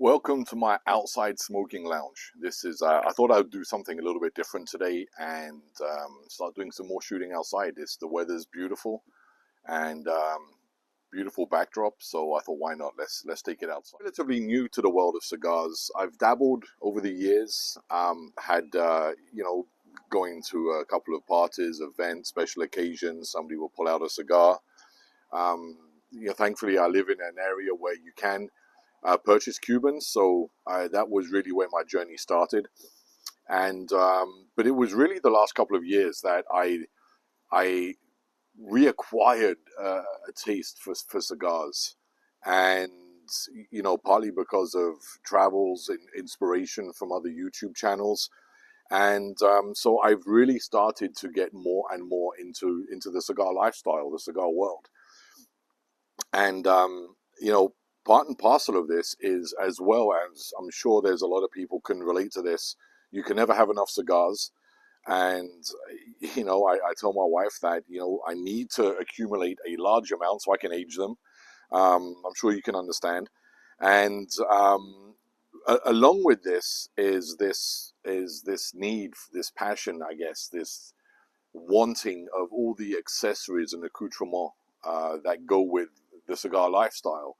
Welcome to my outside smoking lounge. This is, I thought I'd do something a little bit different today and start doing some more shooting outside. The weather's beautiful and beautiful backdrop, so I thought, why not? Let's take it outside. Relatively new to the world of cigars. I've dabbled over the years, going to a couple of parties, events, special occasions. Somebody will pull out a cigar. Thankfully, I live in an area where you can purchase Cubans, so that was really where my journey started. And but it was really the last couple of years that I reacquired a taste for cigars, and partly because of travels and inspiration from other YouTube channels. And so I've really started to get more and more into the cigar lifestyle, the cigar world. And part and parcel of this is, as well as I'm sure there's a lot of people can relate to this, you can never have enough cigars. And I tell my wife that I need to accumulate a large amount so I can age them. I'm sure you can understand. And along with this is this need, this passion, I guess, this wanting of all the accessories and accoutrements that go with the cigar lifestyle.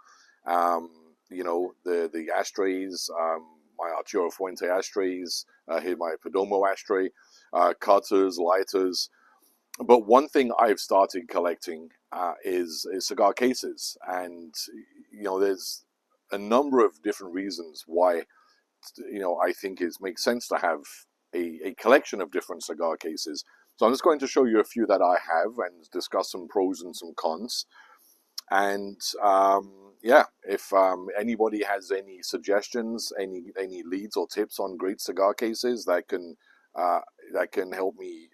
The ashtrays, my Arturo Fuente ashtrays, here my Perdomo ashtray, cutters, lighters. But one thing I've started collecting is cigar cases, and there's a number of different reasons why I think it makes sense to have a collection of different cigar cases. So I'm just going to show you a few that I have and discuss some pros and some cons. And if anybody has any suggestions, any leads or tips on great cigar cases that can help me,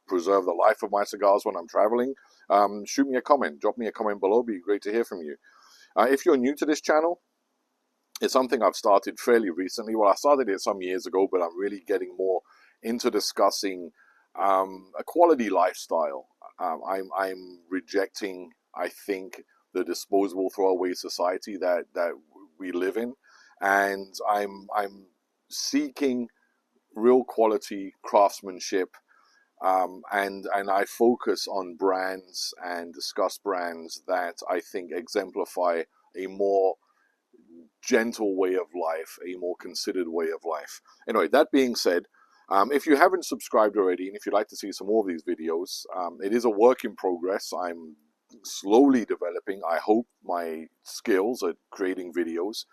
preserve the life of my cigars when I'm traveling, shoot me a comment. Drop me a comment below. It'd be great to hear from you. If you're new to this channel, it's something I've started fairly recently. Well, I started it some years ago, but I'm really getting more into discussing a quality lifestyle. I'm rejecting, I think, the disposable throwaway society that we live in, and I'm seeking real quality craftsmanship, and I focus on brands and discuss brands that I think exemplify a more gentle way of life, a more considered way of life. Anyway, that being said, if you haven't subscribed already, and if you'd like to see some more of these videos, it is a work in progress. I'm slowly developing, I hope, my skills at creating videos.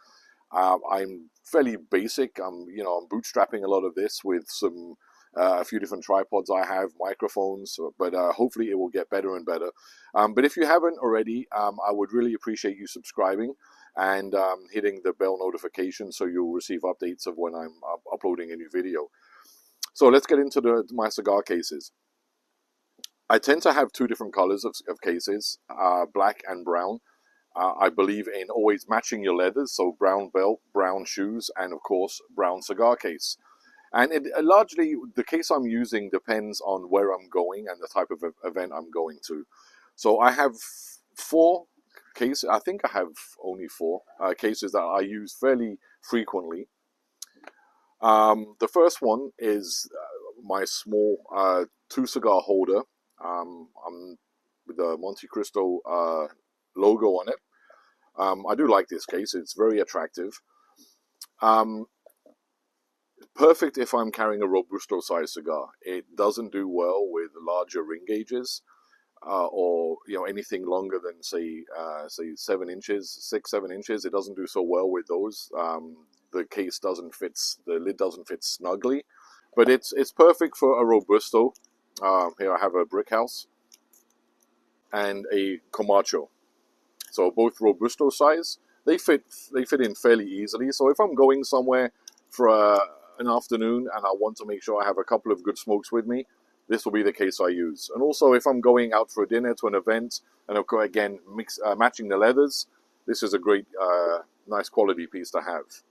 I'm fairly basic. I'm bootstrapping a lot of this with some a few different tripods I have, microphones, but hopefully it will get better and better. But if you haven't already, I would really appreciate you subscribing and hitting the bell notification so you'll receive updates of when I'm uploading a new video. So let's get into my cigar cases. I tend to have two different colors of cases, black and brown. I believe in always matching your leathers, so brown belt, brown shoes, and of course, brown cigar case. And largely, the case I'm using depends on where I'm going and the type of event I'm going to. So I have four cases. I think I have only four cases that I use fairly frequently. The first one is my small 2-cigar holder. With the Monte Cristo logo on it. I do like this case. It's very attractive. Perfect if I'm carrying a Robusto size cigar. It doesn't do well with larger ring gauges or anything longer than say 7 inches, 6-7 inches. It doesn't do so well with those. The case doesn't fit. The lid doesn't fit snugly, but it's perfect for a Robusto. Here I have a Brick House and a Camacho. So both Robusto size. They fit in fairly easily. So if I'm going somewhere for an afternoon and I want to make sure I have a couple of good smokes with me, this will be the case I use. And also if I'm going out for a dinner, to an event, and of course again matching the leathers, this is a great nice quality piece to have.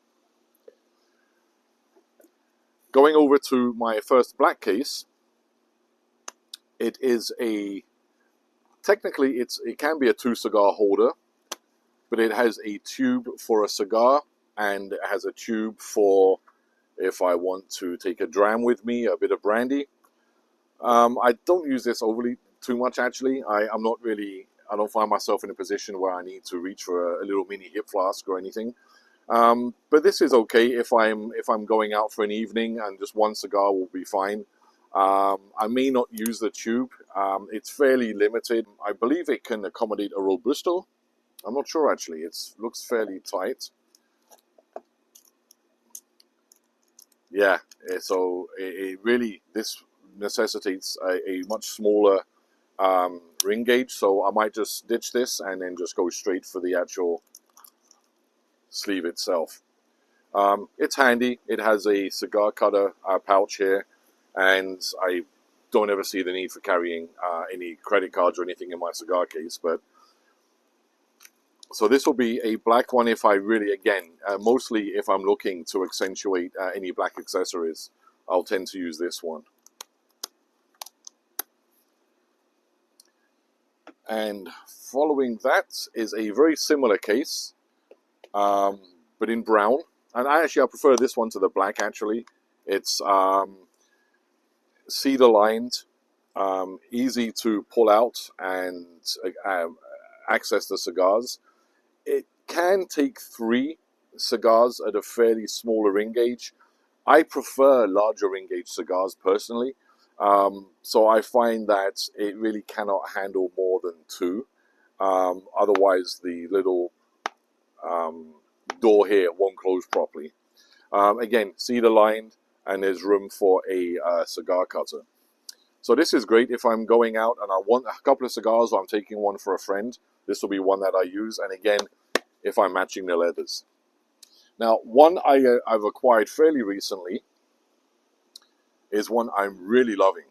Going over to my first black case, it is technically it can be a 2-cigar holder, but it has a tube for a cigar, and it has a tube for if I want to take a dram with me, a bit of brandy. I don't use this overly too much, actually. I'm not really, I don't find myself in a position where I need to reach for a little mini hip flask or anything. But this is okay if I'm going out for an evening, and just one cigar will be fine. I may not use the tube. It's fairly limited. I believe it can accommodate a Robusto. I'm not sure, actually. It looks fairly tight. Yeah, so it really, this necessitates a much smaller ring gauge, so I might just ditch this and then just go straight for the actual sleeve itself. It's handy. It has a cigar cutter pouch here, and I don't ever see the need for carrying any credit cards or anything in my cigar case. But so this will be a black one if I really, again, mostly if I'm looking to accentuate any black accessories, I'll tend to use this one. And following that is a very similar case, but in brown. And I prefer this one to the black, actually. It's cedar lined, easy to pull out and access the cigars. It can take 3 cigars at a fairly smaller ring gauge. I prefer larger ring gauge cigars personally. So I find that it really cannot handle more than 2. Otherwise, the little door here won't close properly. Again, cedar lined, and there's room for a cigar cutter. So this is great if I'm going out and I want a couple of cigars, or I'm taking one for a friend. This will be one that I use. And again, if I'm matching the leathers. Now, one I've acquired fairly recently is one I'm really loving.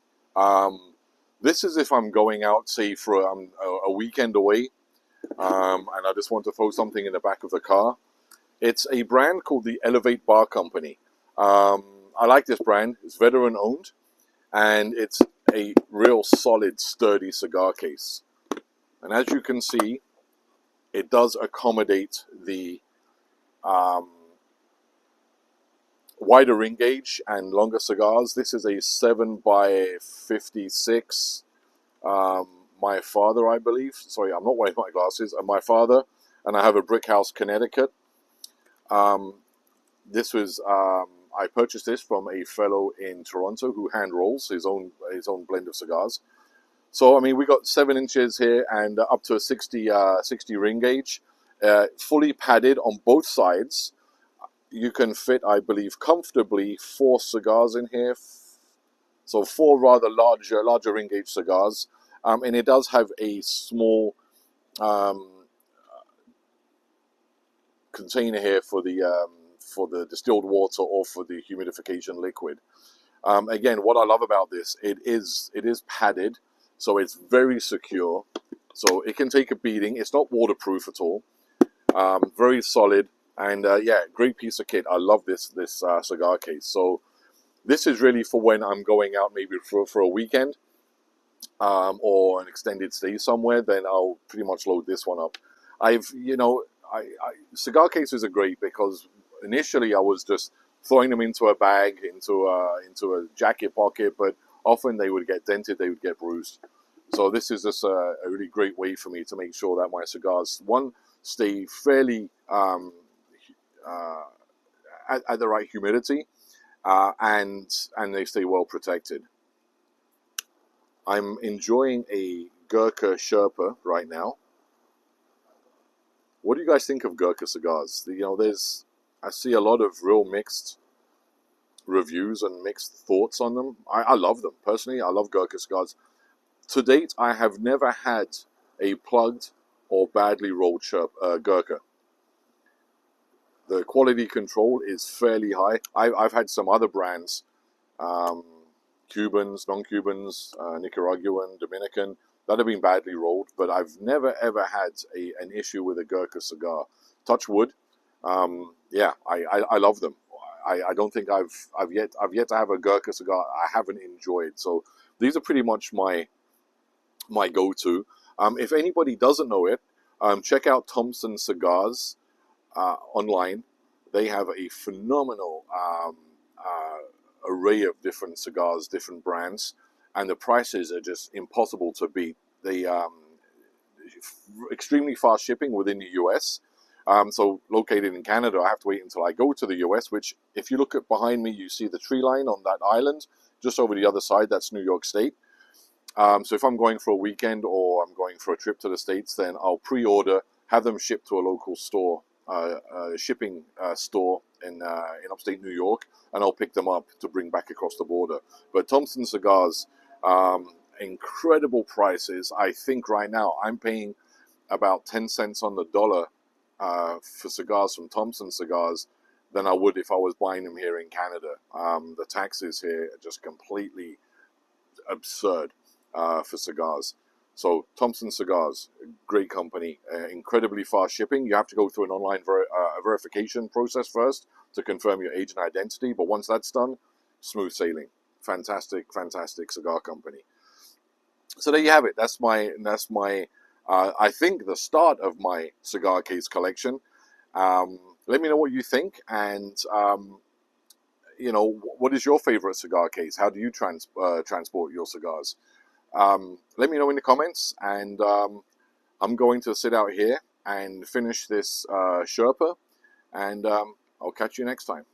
This is if I'm going out, say, for a weekend away, and I just want to throw something in the back of the car. It's a brand called the Elevate Bar Company. I like this brand. It's veteran owned, and it's a real solid, sturdy cigar case. And as you can see, it does accommodate the wider ring gauge and longer cigars. This is a 7x56. My father, I believe. Sorry, I'm not wearing my glasses. My father, and I have a Brick House, Connecticut. This was I purchased this from a fellow in Toronto who hand rolls his own blend of cigars. So I mean, we got 7 inches here and up to a 60 ring gauge, fully padded on both sides. You can fit, I believe, comfortably 4 cigars in here. So 4 rather larger ring gauge cigars, and it does have a small container here for the distilled water or for the humidification liquid. Again, what I love about this, it is padded, so it's very secure. So it can take a beating. It's not waterproof at all. Very solid, and yeah, great piece of kit. I love this cigar case. So this is really for when I'm going out, maybe for a weekend, or an extended stay somewhere. Then I'll pretty much load this one up. Cigar cases are great because initially I was just throwing them into a bag, into a jacket pocket, but often they would get dented, they would get bruised. So this is just a really great way for me to make sure that my cigars, one, stay fairly at the right humidity, and they stay well protected. I'm enjoying a Gurkha Sherpa right now. What do you guys think of Gurkha cigars? I see a lot of real mixed reviews and mixed thoughts on them. I love them. Personally, I love Gurkha cigars. To date, I have never had a plugged or badly rolled Gurkha. The quality control is fairly high. I've had some other brands, Cubans, non-Cubans, Nicaraguan, Dominican, that have been badly rolled, but I've never ever had an issue with a Gurkha cigar. Touch wood. Yeah, I love them. I don't think I've yet to have a Gurkha cigar I haven't enjoyed. So these are pretty much my go-to. If anybody doesn't know it, Check out Thompson Cigars online. They have a phenomenal array of different cigars, different brands, and the prices are just impossible to beat. They extremely fast shipping within the US. So located in Canada, I have to wait until I go to the US, which if you look at behind me, you see the tree line on that island. Just over the other side, that's New York State. So if I'm going for a weekend or I'm going for a trip to the States, then I'll pre-order, have them shipped to a local store, shipping store in upstate New York, and I'll pick them up to bring back across the border. But Thompson Cigars, incredible prices. I think right now I'm paying about 10 cents on the dollar for cigars from Thompson Cigars than I would if I was buying them here in Canada. The taxes here are just completely absurd for cigars. So Thompson Cigars, great company, incredibly fast shipping. You have to go through an online verification process first to confirm your age and identity, but once that's done, smooth sailing. Fantastic, fantastic cigar company. So there you have it. That's my I think the start of my cigar case collection. Let me know what you think, and what is your favorite cigar case? How do you transport your cigars? Let me know in the comments, and I'm going to sit out here and finish this Sherpa, and I'll catch you next time.